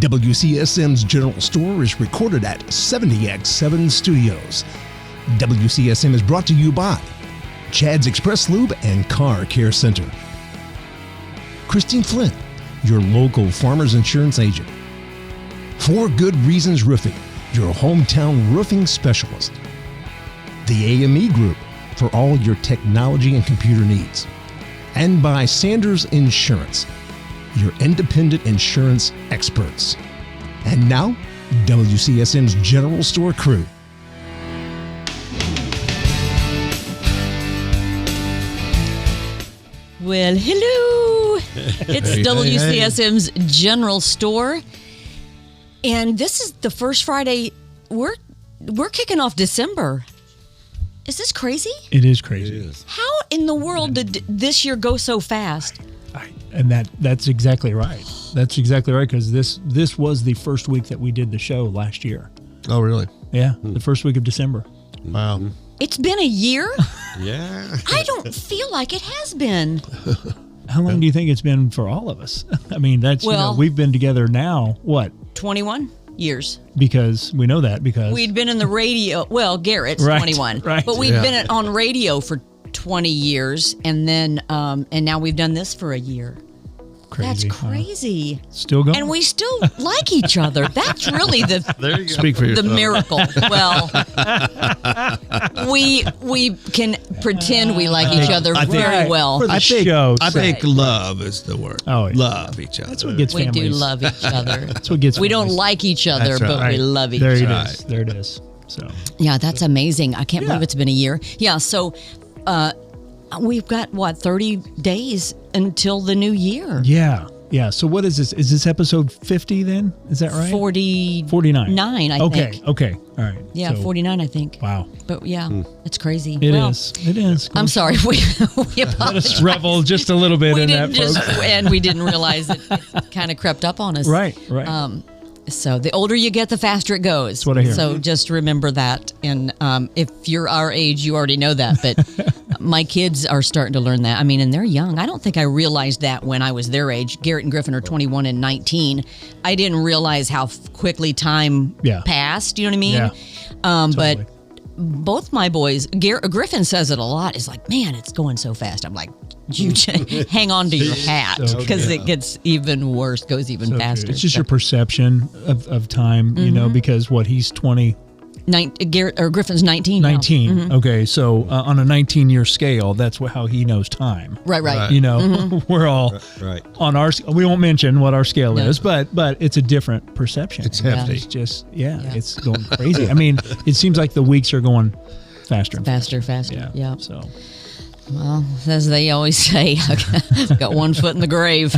WCSM's General Store is recorded at 70X7 Studios. WCSM is brought to you by Chad's Express Lube and Car Care Center. Christine Flynn, your local farmer's insurance agent. For Good Reasons Roofing, your hometown roofing specialist. The AME Group, for all your technology and computer needs. And by Sanders Insurance, your independent insurance experts. And now, WCSM's General Store crew. Well, hello. It's WCSM's General Store. And this is the first Friday. We're kicking off December. Is this crazy? It is crazy. It is. How in the world did this year go so fast? And that's exactly right. That's exactly right, because this was the first week that we did the show last year. Oh, really? Yeah, the first week of December. Wow. It's been a year? Yeah. I don't feel like it has been. How long do you think it's been for all of us? I mean, that's, Well, we've been together now, what? 21 years. Because we know that because We'd been in the radio. Well, Garrett's Right, 21. right. But we'd been on radio for 20 years, and then and now we've done this for a year. crazy. That's crazy. Still going? And we still like each other. That's really the There you go. Speak for the yourself. miracle. Well, we can pretend we like each other I think- very well. For the I think show, I so- think love is the word. Oh, yeah. Love each other. That's what gets We do families. love each other. That's what gets We don't families. like each other, That's but right. we love each There other. it Right. is. There it is. So Yeah, that's amazing. I can't Yeah. believe it's been a year. Yeah, so we've got, 30 days until the new year. yeah. So what is this? Is this episode 50 then? Is that right? 49. I Okay. think. Okay. All right. Yeah, So, 49, I think. Wow. But yeah, it's crazy. It Well, is. It is. I'm sorry. We Let apologize. us revel just a little bit We in that, didn't folks. and we didn't realize it kind of crept up on us. Right. So the older you get, the faster it goes. That's what I hear. So just remember that. And if you're our age, you already know that. But my kids are starting to learn that. I mean, and they're young. I don't think I realized that when I was their age. Garrett and Griffin are 21 and 19. I didn't realize how quickly time passed. You know what I mean? Yeah. But Totally. both my boys, Griffin says it a lot. It's like, man, it's going so fast. I'm like, you hang on to your hat So because true. it gets even worse, goes even So faster. true. It's just your perception of time, you know, because he's 20, Griffin's 19 now. 19. Okay. So on a 19-year scale, that's how he knows time. Right. You know, we're all Right. on our, we won't mention what our scale No. is, but it's a different perception. It's hefty. It's just, it's going crazy. I mean, it seems like the weeks are going faster and Faster. Yeah. So Well, as they always say, I've got one foot in the grave.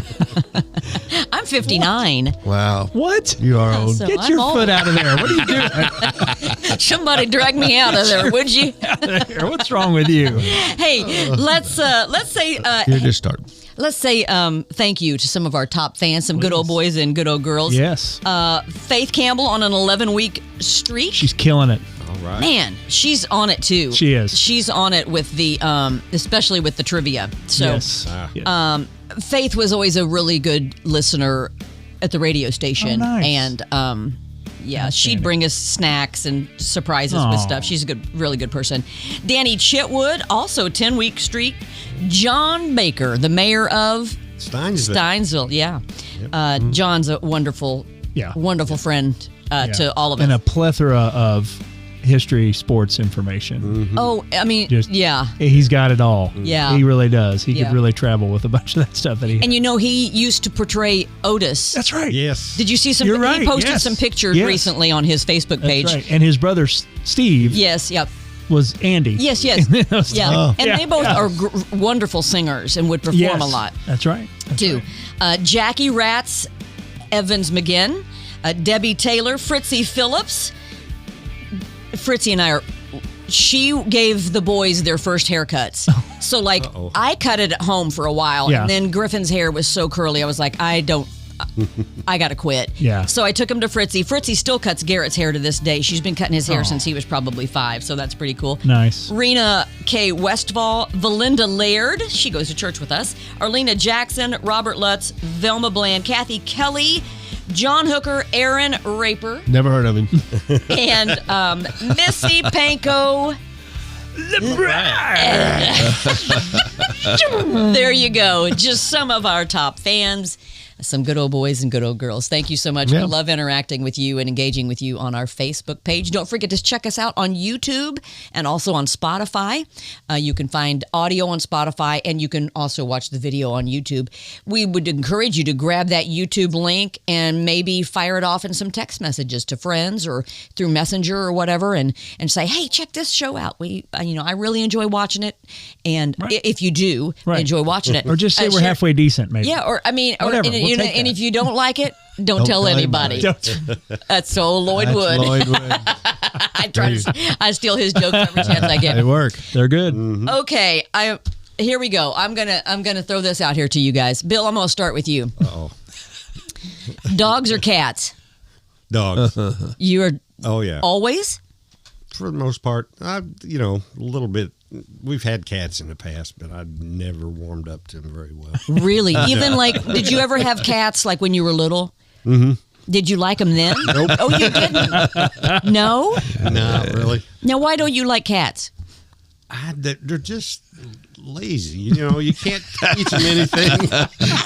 I'm 59. Wow. what? You are old. So Get I'm your old. foot out of there. What are you doing? Somebody drag me out of there, would you? What's wrong with you? Hey, let's say You're just starting. thank you to some of our top fans, some good old boys and good old girls. Yes. Faith Campbell on an 11-week streak. She's killing it. All right. Man, she's on it too. She is. She's on it with the, especially with the trivia. So, Yes. Yes. Faith was always a really good listener at the radio station, Oh, nice. and she'd bring us snacks and surprise us with Aw. stuff. She's a really good person. Danny Chitwood, also 10-week streak. John Baker, the mayor of Steinsville. Yeah, John's a wonderful friend to all of us. And a plethora of history, sports information. Oh, I mean, He's got it all. Yeah. He really does. He Yeah. could really travel with a bunch of that stuff that he And you know, he used to portray Otis. That's right. Yes. Did you see some? You're right, He posted yes. some pictures Yes. recently on his Facebook page. That's right. And his brother Steve Yes, yep. was Andy. Yes. Yeah. And they both are wonderful singers and would perform Yes. a lot That's right. That's too. right. Jackie Ratz, Evans McGinn, Debbie Taylor, Fritzy Phillips. Fritzy and I she gave the boys their first haircuts. So like I cut it at home for a while, Yeah. and then Griffin's hair was so curly. I was like, I got to quit. Yeah. So I took him to Fritzy. Fritzy still cuts Garrett's hair to this day. She's been cutting his hair since he was probably 5, so that's pretty cool. Nice. Rena K. Westfall, Valinda Laird, she goes to church with us, Arlena Jackson, Robert Lutz, Velma Bland, Kathy Kelly, John Hooker, Aaron Raper, Never heard of him. and Missy Panko. There you go. Just some of our top fans. Some good old boys and good old girls. Thank you so much. Yeah. We love interacting with you and engaging with you on our Facebook page. Don't forget to check us out on YouTube and also on Spotify. You can find audio on Spotify, and you can also watch the video on YouTube. We would encourage you to grab that YouTube link and maybe fire it off in some text messages to friends or through Messenger or whatever, and say, hey, check this show out. I really enjoy watching it. And if you do enjoy watching it. Or just say we're share- halfway decent, maybe. Yeah, Whatever. We'll take and that. if you don't like it, don't tell anybody. That's so Lloyd Wood. I steal his jokes every chance I get. They work. They're good. Okay, here we go. I'm gonna throw this out here to you guys. Bill, I'm gonna start with you. Uh-oh. Dogs or cats? Dogs. You are Oh, yeah. always? For the most part, a little bit. We've had cats in the past, but I've never warmed up to them very well. Really? Even did you ever have cats like when you were little? Mm-hmm. Did you like them then? Nope. Oh, you didn't? No? Not really. Now, why don't you like cats? They're just lazy. You can't teach them anything.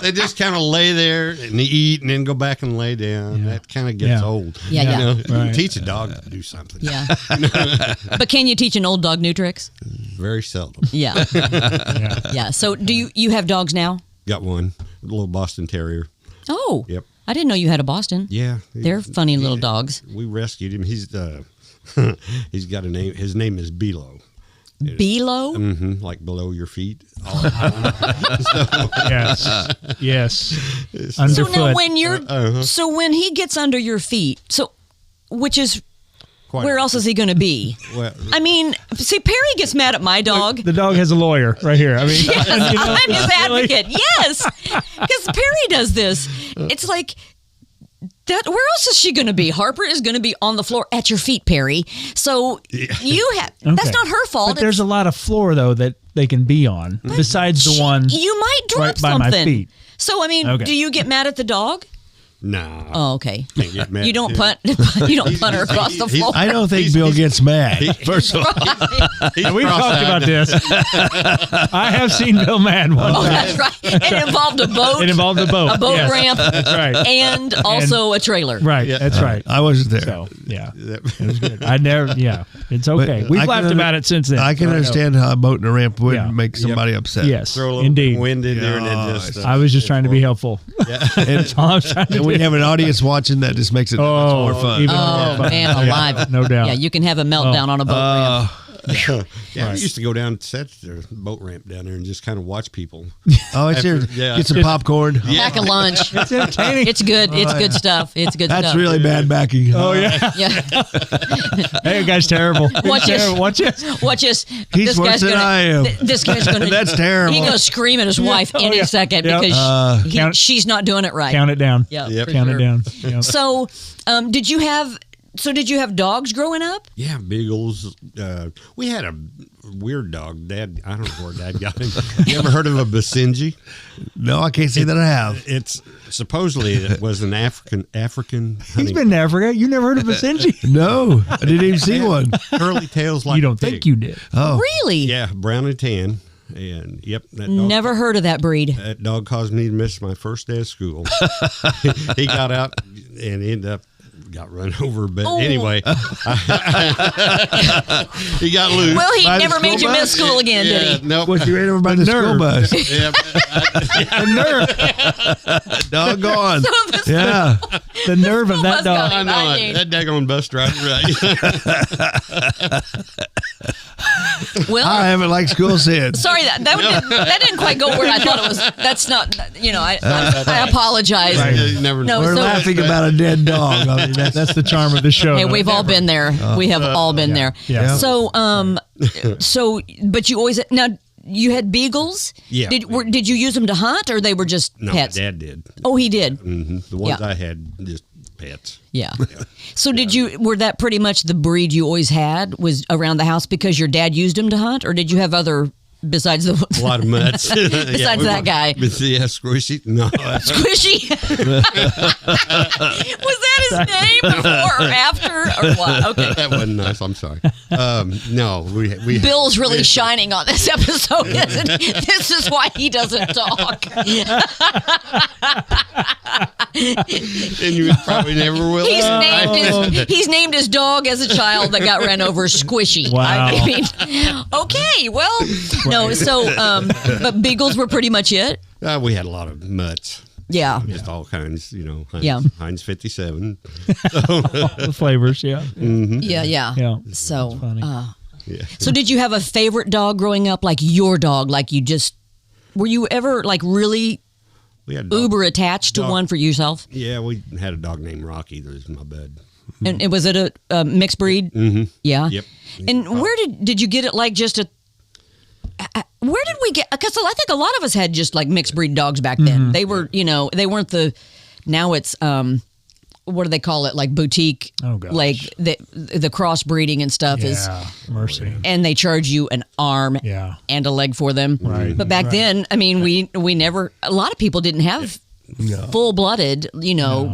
They just kind of lay there and eat and then go back and lay down. That kind of gets old. Yeah. You teach a dog to do something. Yeah. But can you teach an old dog new tricks? Very seldom. Yeah. Yeah. So do you have dogs now? Got one, a little Boston Terrier. Oh. Yep. I didn't know you had a Boston. Yeah. They're funny little dogs. We rescued him. He's he's got a name. His name is Bilo. Below? Mm-hmm, like below your feet. Yes. So Underfoot. now when he gets under your feet, which is Quite where else is he going to be? Well, I mean, see, Perry gets mad at my dog. The dog has a lawyer right here. I mean, Yes, I'm his really? advocate. Yes, because Perry does this. It's like that. Where else is she going to be? Harper is going to be on the floor at your feet, Perry. So you have. That's Okay. not her fault. But there's a lot of floor though that they can be on besides the one. You might drop right by something. my feet. So I mean, Okay. do you get mad at the dog? nah. Oh, okay. Can't get mad You don't at punt. You don't punt her across the floor. I don't think Bill gets mad. First of all, He's We've talked about this. I have seen Bill mad one Oh, time. that's right. It involved a boat. It involved a boat. A boat Yes, ramp. That's right. And also a trailer. Right. That's right. I wasn't there. So yeah, it was good. I never. Yeah, it's okay. But We've I can laughed about it since then. I can So know. understand how a boat and a ramp would Yeah. make somebody upset. Yes, Throw a little indeed. wind in there and it just. I was just trying to be helpful. That's all I was trying to And do. when you have an audience watching, that just makes it much more fun. even Oh, more fun. man, alive. No doubt. Yeah, you can have a meltdown on a boat ramp. We used to go down to the boat ramp down there and just kind of watch people. Oh, it's here. Yeah. Get some popcorn. Pack a lunch. It's entertaining. It's good. It's good stuff. It's good That's stuff. really bad backing. Oh yeah. Yeah. Hey, guy's terrible. Watch this. Terrible. Watch this. Watch this. He's This worse guy's than gonna, I am. This guy's going to. That's terrible. He's going to scream at his wife Oh, any yeah. second Yep. because Count- she's not doing it right. Count it down. Yeah, Yep. for Count sure. it down. Yep. So, did you have dogs growing up? Yeah, beagles. We had a weird dog. Dad, I don't know where Dad got him. You ever heard of a Basenji? No, I can't say that I have. It's supposedly it was an African. He's Hunting been to Africa. You never heard of Basenji? No, I didn't even see one. curly tails like You don't a pig. think you did? Oh, Really? Yeah, brown and tan, and yep, that dog, Never heard of that breed. That dog caused me to miss my first day of school. He got out and ended up got run over, but Oh. anyway, he got loose. Well, he By the never made you school miss bus? school again, did he? Nope. was you ran over by the school nerve. bus? Yeah, The nerve. Doggone. the Yeah. The nerve of bus that got dog. I know Right. it. That daggone bus driver, right? Well, I haven't liked school since. sorry that didn't quite go where I thought it was. That's not. I apologize. You never know. No, We're so- laughing about a dead dog. I mean, That's the charm of the show. Hey, though. we've all been there. We have all been there. Yeah. So, but you always now you had beagles. Yeah. Did you use them to hunt, or they were just No, pets? my dad did. Oh, he did. The ones Yeah. I had, just pets. Yeah. So were that pretty much the breed you always had was around the house because your dad used them to hunt, or did you have other besides the A lot of mutts. besides that guy. Yeah, Squishy. No. Squishy. Was that his name before or after or what? Okay. That wasn't nice. I'm sorry. No, we Bill's really shining on this episode, isn't he? This is why he doesn't talk. And you probably never will. He's named his dog as a child that got ran over Squishy. Wow. I mean, okay, well, no, so, but beagles were pretty much it. We had a lot of mutts. Yeah. Just all kinds, Heinz, Yeah. Heinz 57. The flavors, yeah. Mm-hmm. Yeah. Yeah. So, funny. Yeah. so did you have a favorite dog growing up, like your dog? Like were you ever like really We had a dog. uber attached to Dog. one for yourself? Yeah, we had a dog named Rocky that was in my bed. And was it a mixed breed? Mm-hmm. Yeah. Yep. And where did you get it? Like just where did we get? Because I think a lot of us had just like mixed breed dogs back then. They were, they weren't now it's what do they call it? Like boutique. Oh, gosh. Like the crossbreeding and stuff is. Yeah, mercy. And they charge you an arm Yeah. and a leg for them. Right. But back then, I mean, we never. A lot of people didn't have full-blooded,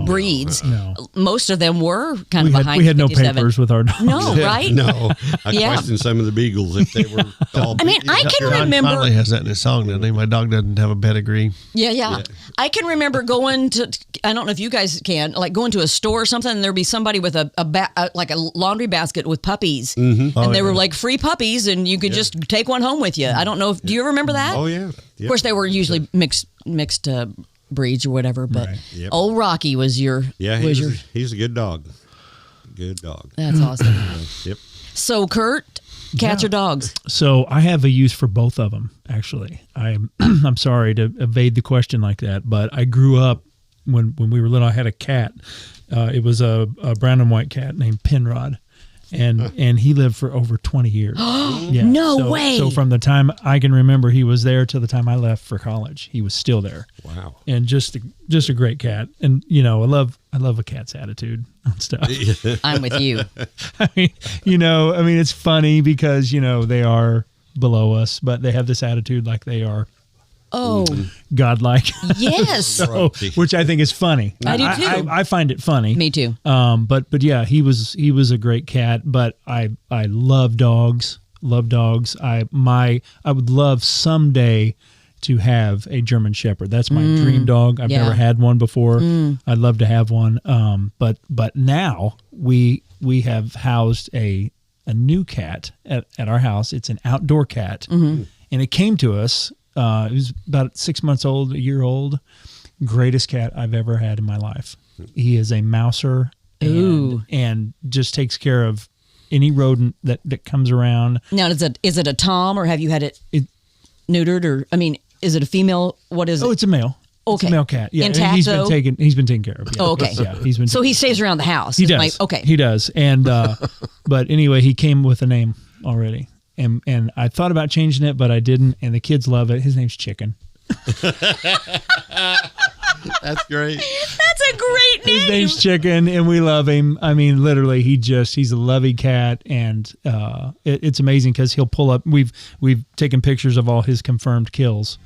breeds. No. Most of them were kind of behind. We had no 57. papers with our dogs. No, right? No, I Yeah. questioned some of the beagles if they were all. I mean, I can John remember. Conley has that in his song, doesn't he? My dog doesn't have a pedigree. Yeah. I can remember going to. I don't know if you guys can, like going to a store or something, and there'd be somebody with like a laundry basket with puppies, and they were like free puppies, and you could just take one home with you. I don't know if do you remember that? Oh yeah. Of course, they were usually mixed breeds or whatever, but Right. Yep. old Rocky was your. Yeah, was your. he's a good dog. Good dog. That's awesome. Yep. So, Curt, cats or dogs? So I have a use for both of them. Actually, I'm sorry to evade the question like that, but I grew up when we were little. I had a cat. It was a brown and white cat named Penrod, and he lived for over 20 years. Yeah, No way. So from the time I can remember, he was there till the time I left for college. He was still there. Wow. And just a great cat. And I love a cat's attitude on stuff. I'm with you. I mean, it's funny because they are below us, but they have this attitude like they are Oh, godlike. yes. So, which I think is funny. I do too. I find it funny. Me too. But yeah, he was a great cat. But I love dogs. Love dogs. I would love someday to have a German Shepherd. That's my dream dog. I've never had one before. I'd love to have one. But now we have housed a new cat at our house. It's an outdoor cat, and it came to us. It was about 6 months old, a year old. Greatest cat I've ever had in my life. He is a mouser and just takes care of any rodent that comes around. Now, is it a Tom or have you had it neutered or is it a female? What is it? Oh, it's a male. Okay. It's a male cat. Yeah, Intact, and he's though? been taken care of. Yeah. Oh, okay. Yeah, he's been. So he stays around the house. He is does. okay. He does. And but anyway, he came with a name already. And I thought about changing it, but I didn't. And the kids love it. His name's Chicken. That's great. That's a great name. His name's Chicken, and we love him. I mean, literally, he's a lovey cat, and it's amazing because he'll pull up. We've taken pictures of all his confirmed kills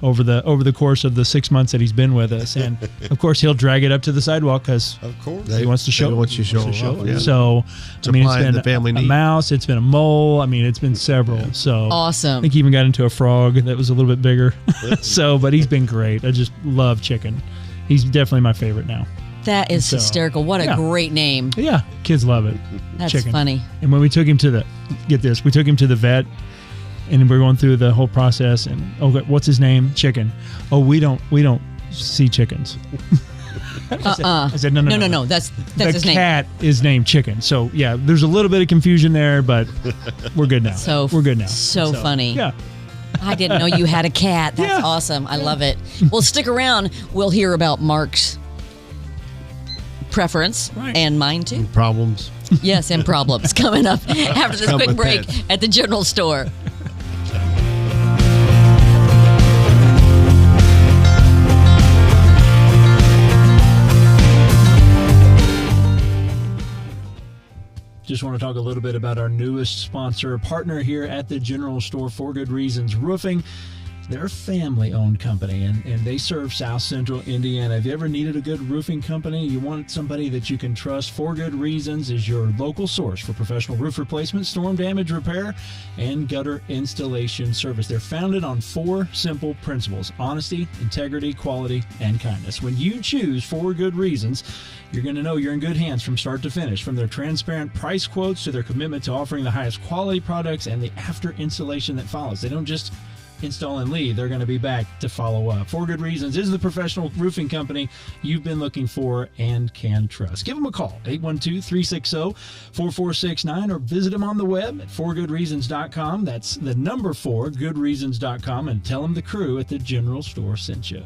over the course of the 6 months that he's been with us, and of course he'll drag it up to the sidewalk because Of course. he wants to show. They want you to show wants off, yeah. So it's been the family a need. mouse. It's been a mole. I mean, it's been several. So I Awesome. think he even got into a frog that was a little bit bigger. But he's been great. I just love Chicken. He's definitely my favorite now. That is So, hysterical. What a yeah. great name. Yeah, kids love it. That's Chicken. funny. And when we took him to the vet, and we're going through the whole process. And what's his name? Chicken. Oh, we don't see chickens. I said no. That's the his name. cat is named Chicken. So yeah, there's a little bit of confusion there, but we're good now. So we're good now. So funny. Yeah. I didn't know you had a cat. That's Yeah. awesome. I love it. Well, stick around. We'll hear about Mark's preference Right. and mine too. Problems. Yes, and problems coming up after this Come quick with break that. at the general store. Just just want to talk a little bit about our newest sponsor, partner here at the General Store, For Good Reasons Roofing. They're a family-owned company, and they serve South Central Indiana. Have you ever needed a good roofing company? You want somebody that you can trust? For Good Reasons is your local source for professional roof replacement, storm damage repair, and gutter installation service. They're founded on 4 simple principles: honesty, integrity, quality, and kindness. When you choose For Good Reasons, you're going to know you're in good hands from start to finish. From their transparent price quotes to their commitment to offering the highest quality products and the after installation that follows. They don't just install and leave. They're going to be back to follow up. For Good Reasons is the professional roofing company you've been looking for and can trust. Give them a call, 812-360-4469, or visit them on the web at forgoodreasons.com. That's the number 4, goodreasons.com, and tell them the crew at the General Store sent you.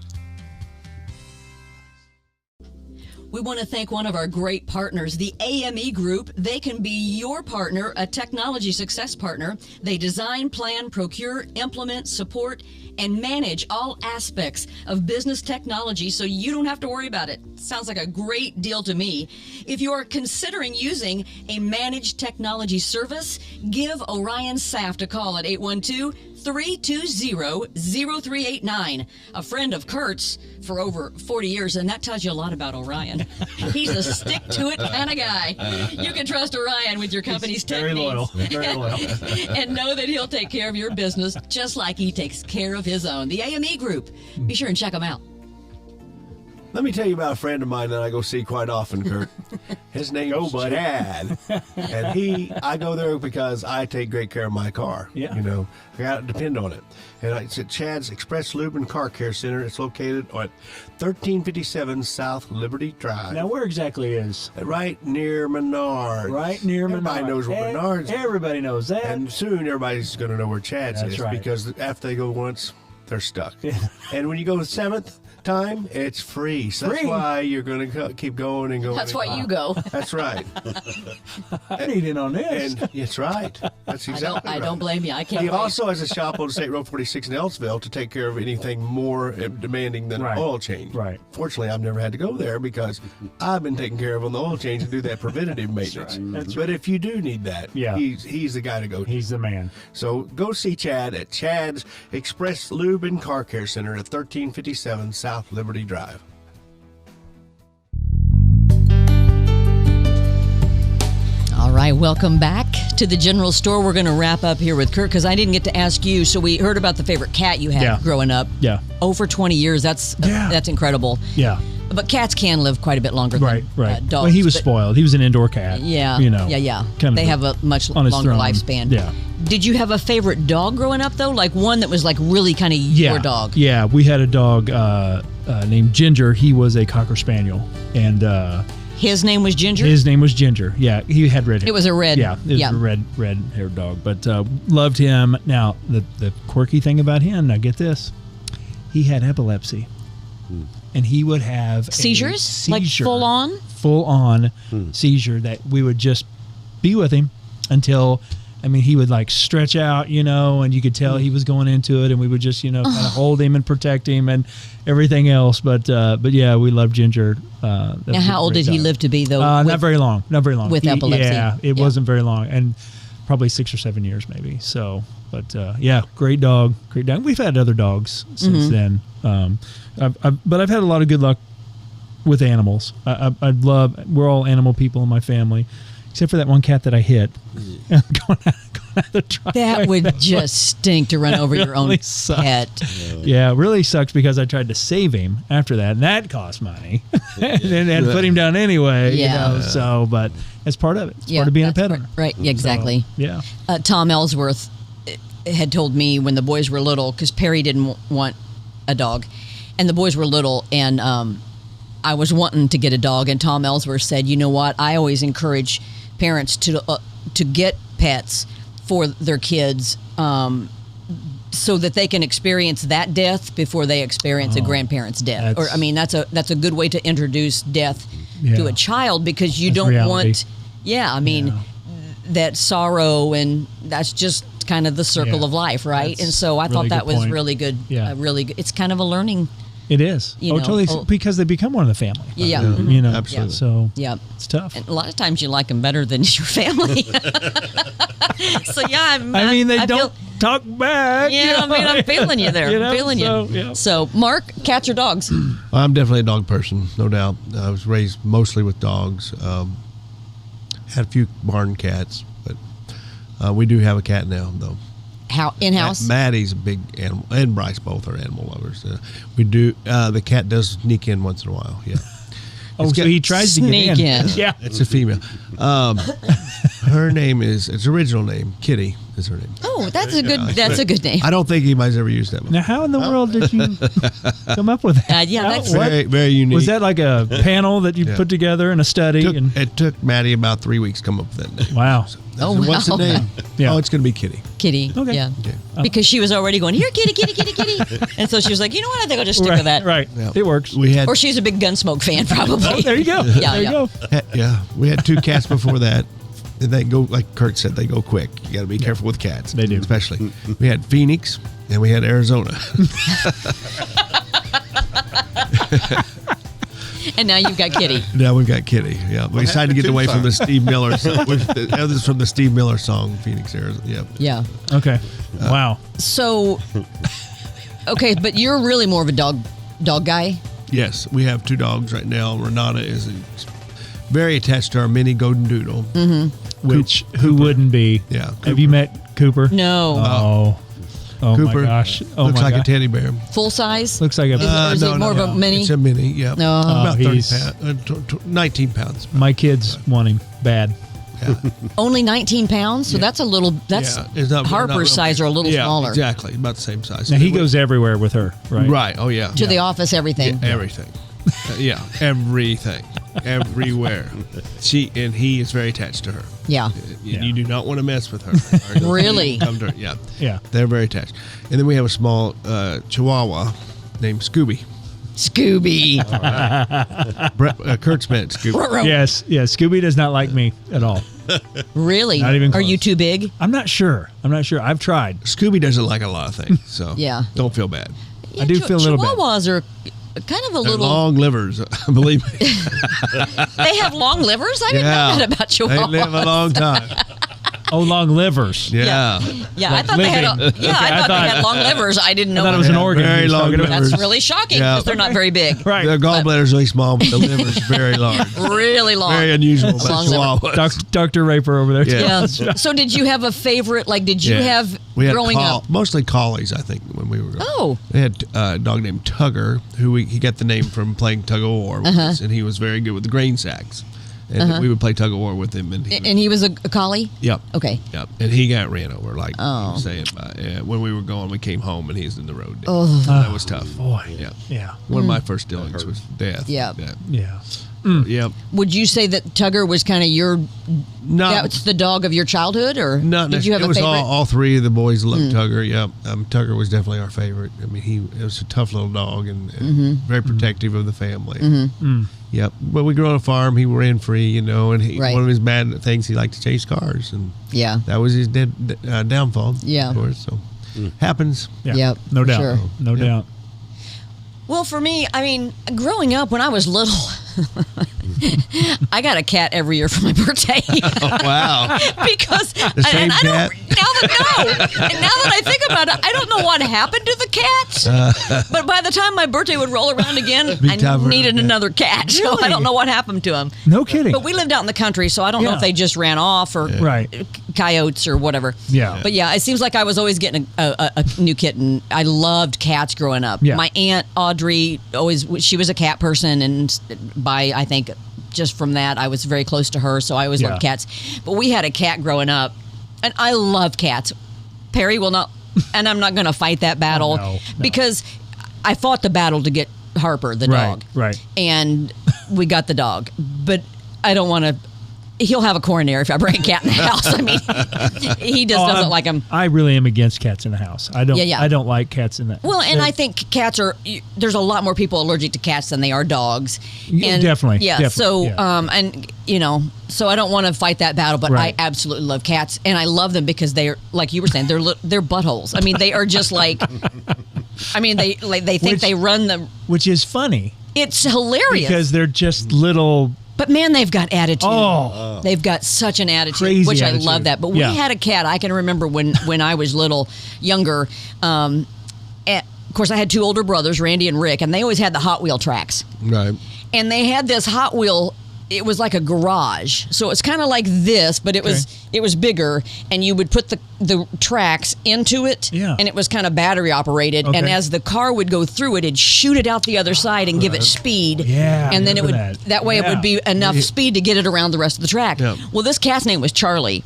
We want to thank one of our great partners, the AME Group. They can be your partner, a technology success partner. They design, plan, procure, implement, support, and manage all aspects of business technology so you don't have to worry about it. Sounds like a great deal to me. If you are considering using a managed technology service, give Orion Saft a call at 812-320-0389. A friend of Curt's for over 40 years, and that tells you a lot about Orion. He's a stick-to-it kind of guy. You can trust Orion with your company's tech Very loyal. needs. Very loyal. And know that he'll take care of your business just like he takes care of his own. The AME Group. Be sure and check them out. Let me tell you about a friend of mine that I go see quite often, Curt. His name's Chad. And I go there because I take great care of my car. Yeah. You know, I got to depend on it. And it's at Chad's Express Lube and Car Care Center. It's located at 1357 South Liberty Drive. Now, where exactly is? Right near Menards. Right near Menards. Everybody knows where Menards is. Everybody knows that. And soon everybody's going to know where Chad's That's is. right. Because after they go once, they're stuck. And when you go the 7th time, it's free. So that's Free. why you're going to keep going and going. That's and why going. you go. That's right. I need in on this. And it's right. That's exactly I right. don't blame you. I can't He wait. also has a shop on State Road 46 in Ellisville to take care of anything more demanding than Right. an oil change. Right. Fortunately, I've never had to go there because I've been taken care of on the oil change and do that preventative maintenance. That's But if you do need that, Yeah. he's the guy to go to. He's the man. So go see Chad at Chad's Express Lube and Car Care Center at 1357 South Liberty Drive. All right, welcome back to the General Store. We're going to wrap up here with Curt because I didn't get to ask you. So we heard about the favorite cat you had Yeah. growing up. Yeah. Over 20 years. That's incredible. Yeah. But cats can live quite a bit longer Right, than right. dogs. Well, he was but- spoiled. He was an indoor cat. Yeah. You know. Yeah. kind of They have a much on his longer throne. lifespan. Yeah. Did you have a favorite dog growing up, though? Like one that was like really kind of your dog? Yeah, we had a dog named Ginger. He was a Cocker Spaniel, and His name was Ginger? his name was Ginger. Yeah, he had red hair. It was a red- Yeah, it was yeah. a red-haired dog, but loved him. Now, the quirky thing about him, now get this, he had epilepsy, and he would have Seizures? a Like seizure, full on? full-on seizure that we would just be with him until, I mean, he would like stretch out, you know, and you could tell he was going into it, and we would just, you know, kind of hold him and protect him and everything else. But yeah, we loved Ginger. That Now, was a how old great did he dog. live to be, though? Not very long. Not very long. with epilepsy? Yeah, it Yeah. wasn't very long, and probably 6 or 7 years maybe. So, but yeah, great dog, great dog. We've had other dogs since then, but I've had a lot of good luck with animals. I love. We're all animal people in my family, except for that one cat that I hit. going out the driveway. That would just stink to run over your own really sucked. pet. Yeah, it really sucks because I tried to save him after that, and that cost money, and put him down anyway. Yeah. You know, so, but that's part of it. It's part of being a that's pet owner. Right, exactly. So, yeah. Tom Ellsworth had told me when the boys were little, because Perry didn't want a dog, and the boys were little, and I was wanting to get a dog, and Tom Ellsworth said, you know what, I always encourage parents to get pets for their kids so that they can experience that death before they experience a grandparent's death. Or I mean, that's a good way to introduce death to a child, because you That's don't reality. want, I mean, that sorrow, and that's just kind of the circle Yeah. of life, right? That's and so I really thought that good was point. really good. Yeah. Really good. It's kind of a learning It is. You know, Totally. Because they become one of the family. Yeah. You know, Absolutely. So Yeah. it's tough. And a lot of times you like them better than your family. So yeah, I mean, they I don't talk back. Yeah, I mean, I'm feeling you there. You know, Feeling you. so, yeah. So, Mark, cats or dogs? I'm definitely a dog person, no doubt. I was raised mostly with dogs. Had a few barn cats, but we do have a cat now, though. How in-house? Maddie's a big animal, and Bryce both are animal lovers. We do. The cat does sneak in once in a while. Yeah. Oh, so he tries to Sneak get in. in. Yeah. It's a female. Her name is, its original name, Kitty is her name. Oh, that's a good name. I don't think anybody's ever used that one. Now, how in the world did you come up with that? Yeah, that's What? Very, very unique. Was that like a panel that you put together in a study? It took Maddie about 3 weeks to come up with that name. Wow. What's the name? Yeah. Oh, it's going to be Kitty. Kitty. Okay. Yeah. Okay. Because she was already going, here, kitty, kitty, kitty, kitty. And so she was like, you know what? I think I'll just stick Right, with that. right. Yeah. It works. We had, Or she's a big Gunsmoke fan, probably. Oh, there you go. Yeah, there you yeah. go. yeah, we had 2 cats before that. And they go, like Curt said, they go quick. You got to be careful with cats. They do. Especially. We had Phoenix and we had Arizona. And now you've got Kitty. Now we've got Kitty. Yeah, we decided to get away from the Steve Miller. Others from the Steve Miller song, Phoenix, Arizona. Yeah. Yeah. Okay. Wow. So, okay, but you're really more of a dog guy. Yes, we have 2 dogs right now. Renata is very attached to our mini golden doodle. Mm-hmm. Which who wouldn't be? Yeah. Have you met Cooper? No. Oh. Oh Cooper my gosh. Oh looks my like God. a teddy bear. Full size? Looks like a. Or is it more of a mini? It's a mini. Yeah. No. About 30 he's- pounds, 19 pounds. My kids want him bad. Yeah. Only 19 pounds? So that's a little, that's Yeah, it's not- Harper's not real size big. or a little Yeah, smaller. exactly, about the same size. Now he goes everywhere with her, right? right. Oh yeah, To the office, everything. everything. Yeah, everything, everywhere. He is very attached to her. Yeah. You do not want to mess with her. Really? Come to her. Yeah, Yeah. they're very attached. And then we have a small Chihuahua named Scooby. Scooby. Kurt's met Scooby. Yes. Yeah. Scooby does not like me at all. Really? Not even Are you close. too big? I'm not sure. I've tried. Scooby doesn't like a lot of things, so Yeah. don't feel bad. I do feel a little bad. Chihuahuas are kind of a They're little. long livers, believe me. They have long livers? I didn't know that about They Chihuahuas. live a long time. Oh, long livers. Yeah. Yeah, I Like thought they had. living. Yeah, Okay, I I thought thought- they had long livers. I didn't know. I thought it was that. an organ. very he was long talking about. livers. That's really shocking Yeah. because they're not very big. Right. Their gallbladder's really small, but the liver's very large. Really long. Very unusual about Long liver. Chihuahuas. Dr. Raper over there. Yeah. Yeah. So did you have a favorite? Like, did you have we had growing up? mostly collies, I think, when we were growing up. Oh. We had a dog named Tugger, who he got the name from playing tug of war with us, and he was very good with the grain sacks. And we would play tug of war with him. And he was a collie? Yep. Okay. Yep. And he got ran over, like Oh. you were saying. When we were going, we came home and he's in the road. Oh. That was tough. Boy. Yeah. Yeah. One of my first dealings was death. Yeah. Yeah. Yep. Would you say that Tugger was kind of your? That's the dog of your childhood, or Not did you have it a was favorite? all 3 of the boys loved Tugger. Yep. Tugger was definitely our favorite. I mean, it was a tough little dog and very protective of the family. Yep. But we grew on a farm. He ran free, and Right. one of his bad things, he liked to chase cars, and Yeah. that was his downfall. Yeah. Of course. So happens. Yeah. Yep, No for doubt. sure. No doubt. Well, for me, I mean, growing up when I was little, I got a cat every year for my birthday. Wow. Because same I cat? and now that I think about it, I don't know what happened to the cats. But by the time my birthday would roll around again, I tougher, needed yeah. another cat. So I Really? don't know what happened to him. No kidding. But we lived out in the country, so I don't know Yeah. if they just ran off or Right. coyotes or whatever. Yeah. But yeah, it seems like I was always getting a new kitten. I loved cats growing up. Yeah. My aunt Audrey she was a cat person, and I think just from that I was very close to her, so I always loved Yeah. cats. But we had a cat growing up, and I love cats. Perry will not, and I'm not going to fight that battle Oh, no. because I fought the battle to get Harper, the Right, dog. right. And we got the dog, but I don't want to. He'll have a coronary if I bring a cat in the house. I mean, he doesn't like them. I really am against cats in the house. I don't. Yeah. I don't like cats in that. Well, and I think cats are. There's a lot more people allergic to cats than they are dogs. Yeah, And definitely, Yeah. definitely, So, yeah. and so I don't want to fight that battle, but Right. I absolutely love cats, and I love them because they're like you were saying, they're buttholes. I mean, they are just like I mean, they think they run the. Which is funny. It's hilarious because they're just little. But man, they've got attitude. Oh. They've got such an attitude, Crazy which attitude. I love that. But we had a cat. I can remember when I was younger. Of course, I had two older brothers, Randy and Rick, and they always had the Hot Wheel tracks. Right. And they had this Hot Wheel. It was like a garage, so it's kind of like this, but it was bigger, and you would put the tracks into it, and it was kind of battery operated. And as the car would go through it, it'd shoot it out the other side and give it speed. Yeah, and then it would that way it would be enough speed to get it around the rest of the track. Yeah. Well, this cat's name was Charlie.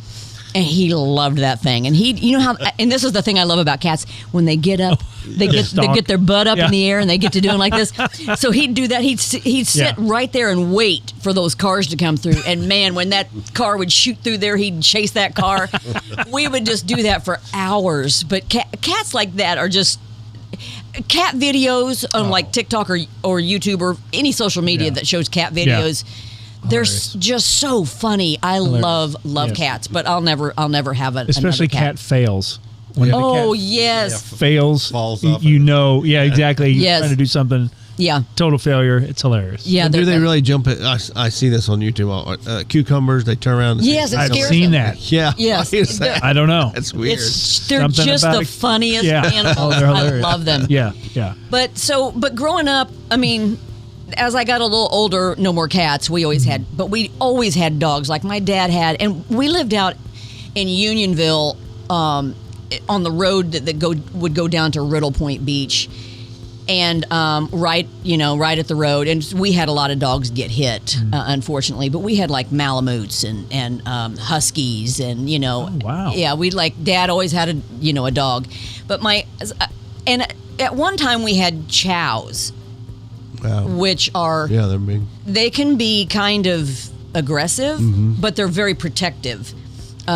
And he loved that thing. And you know how, and this is the thing I love about cats. When they get up, they get their butt up in the air and they get to doing like this. So he'd do that. He'd sit right there and wait for those cars to come through. And man, when that car would shoot through there, he'd chase that car. We would just do that for hours. But cats like that are just, cat videos on like TikTok or YouTube or any social media that shows cat videos. They're just so funny. I love cats, but I'll never have a especially cat fails. When the cat yes, fails, falls off. Exactly. Yes. Trying to do something. Yeah, Total failure. It's hilarious. yeah. Do they really jump it? I see this on YouTube. Cucumbers, they turn around. And Yes, it I've scares seen them. that. Yeah. Yes. Why is that? I don't know. That's weird. They're Something just about the it. funniest Yeah. animals. Oh, they're I hilarious. love them. Yeah. Yeah. But growing up, I mean, as I got a little older, no more cats. We always had dogs. Like my dad had, and we lived out in Unionville, on the road that would go down to Riddle Point Beach, and right at the road. And we had a lot of dogs get hit, unfortunately. But we had like Malamutes and Huskies, and Oh, wow. yeah, Dad always had a dog, but and at one time we had chows. Wow. Which are they're big. They can be kind of aggressive, but they're very protective.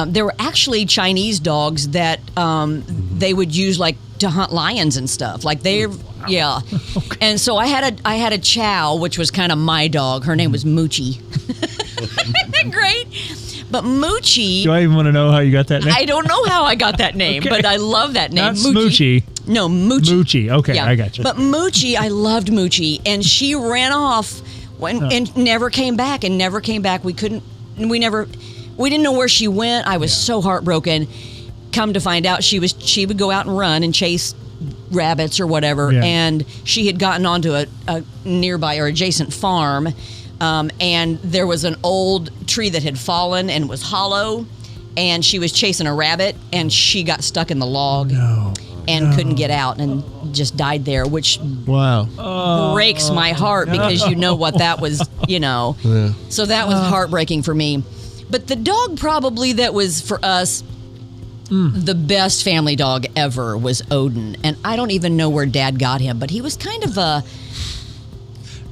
There were actually Chinese dogs that they would use like to hunt lions and stuff. Like yeah. Okay. And so I had a chow, which was kind of my dog. Her name was Moochie. Isn't that great? But Moochie. Do I even want to know how you got that name? I don't know how I got that name, but I love that name. Not Smoochie. No, Moochie. Moochie. Okay, Yeah. I got you. But Moochie, I loved Moochie, and she ran off and never came back. We didn't know where she went. I was so heartbroken. Come to find out, she would go out and run and chase rabbits or whatever, and she had gotten onto a nearby or adjacent farm, and there was an old tree that had fallen and was hollow, and she was chasing a rabbit, and she got stuck in the log. And couldn't get out and just died there, which breaks my heart because you know what that was, Yeah. So that was heartbreaking for me. But the dog probably that was for us the best family dog ever was Odin. And I don't even know where Dad got him, but he was kind of a...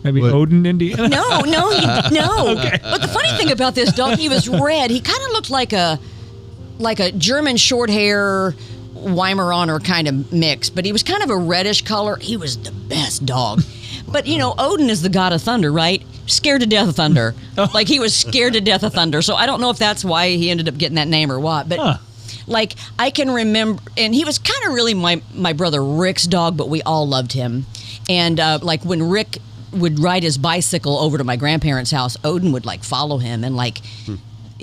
Maybe Odin, Indiana? No. Okay. But the funny thing about this dog, he was red. He kind of looked like a German short hair... Weimaraner kind of mix, but he was kind of a reddish color. He was the best dog. But Odin is the god of thunder, right? Scared to death of thunder. Like he was scared to death of thunder. So I don't know if that's why he ended up getting that name or what. But like I can remember, and he was kind of really my brother Rick's dog, but we all loved him. And like when Rick would ride his bicycle over to my grandparents' house, Odin would like follow him and like.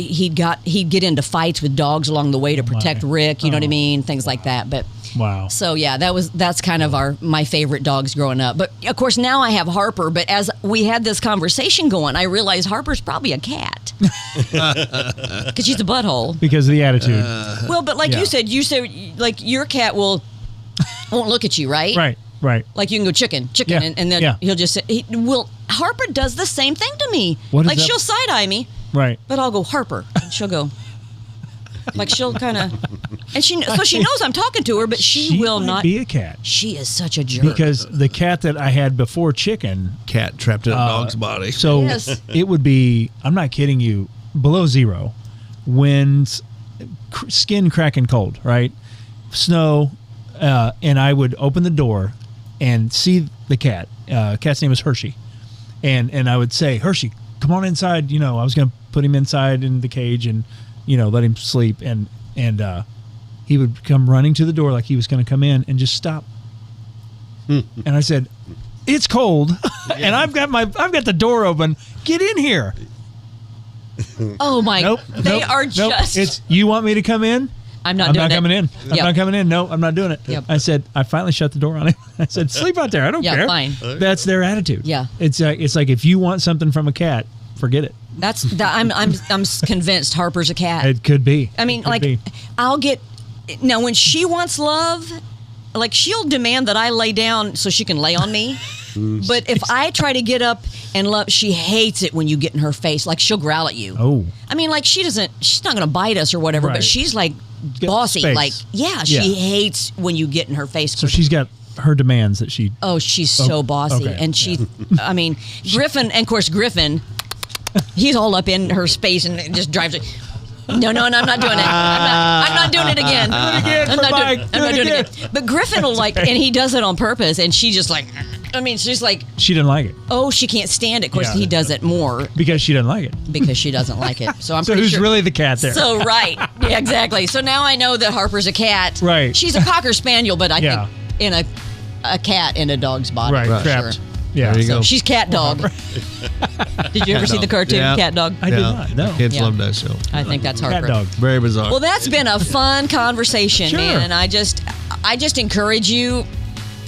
He'd get into fights with dogs along the way to protect Rick, you know what I mean, things like that. But wow. So yeah, that's kind of my favorite dogs growing up. But of course now I have Harper. But as we had this conversation going, I realized Harper's probably a cat because she's a butthole. Because of the attitude. Well, but like you said like your cat won't look at you, right? Right. Like you can go chicken, and then he'll just say, Harper does the same thing to me. What is like that? she'll side eye me. Right. But I'll go Harper, and she'll go. Like she'll kind of, and she knows I'm talking to her, but she will might not be a cat. She is such a jerk. Because the cat that I had before Chicken, Cat trapped in a dog's body. so Yes. it would be, I'm not kidding you, below zero, winds, skin cracking cold, right? Snow, and I would open the door and see the cat. Cat's name was Hershey, and I would say, Hershey, come on inside. I was going to put him inside in the cage and, let him sleep. And he would come running to the door like he was going to come in and just stop. And I said, it's cold, and I've got the door open. Get in here. Oh my! Nope. They are just. It's you want me to come in? I'm not I'm doing not it. coming in. I'm Yep. not coming in. No, I'm not doing it. Yep. I said, I finally shut the door on him. I said, sleep out there. I don't Yeah, care. fine. That's their attitude. Yeah. It's like if you want something from a cat, forget it. I'm convinced Harper's a cat. It could be. I mean, It could like, be. I'll get now when she wants love, like she'll demand that I lay down so she can lay on me. But if I try to get up and love, she hates it when you get in her face. Like she'll growl at you. Oh. I mean, like she's not going to bite us or whatever, Right. but she's like Get bossy. space. Like, she Yeah. hates when you get in her face. So she's got her demands that she. Oh, she's so bossy. okay. And she, I mean, Griffin, and of course, Griffin, he's all up in her space and it just drives it. No, I'm not doing it. I'm not doing it again. Do it again I'm for not Mike. I'm not Do it doing it again. But Griffin will like, and he does it on purpose, and she just like, I mean, she's like, She didn't like it oh, she can't stand it. Of course, Yeah. he does it more because she didn't like it. because she doesn't like it. So I'm So pretty who's sure. really the cat there? So right, yeah, exactly. So now I know that Harper's a cat. Right. She's a cocker spaniel, but I Yeah. think in a cat in a dog's body. right, for trapped. sure. Yeah. There you So go. she's Cat Dog. Did you ever see the cartoon Yeah. Cat Dog? I did not. No. Kids Yeah. love that show. I think that's Cat Harper. dog. Very bizarre. Well, that's been a fun conversation, Sure. man. And I just encourage you.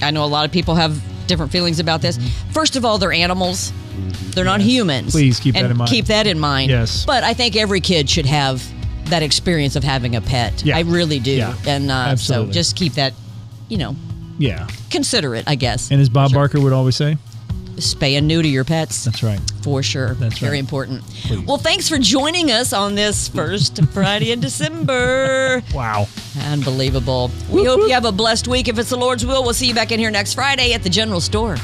I know a lot of people have different feelings about this. First of all, they're animals. They're not humans. Please keep that And in mind. Keep that in mind. Yes. But I think every kid should have that experience of having a pet. Yeah. I really do. Yeah. And so Absolutely. just keep that, Yeah. consider it, I guess. And as Bob Barker would always say, Spay and neuter your pets. that's right. For sure. That's Very right. important. Well, thanks for joining us on this first Friday in December. Wow. Unbelievable. We hope you have a blessed week. If it's the Lord's will, we'll see you back in here next Friday at the General Store.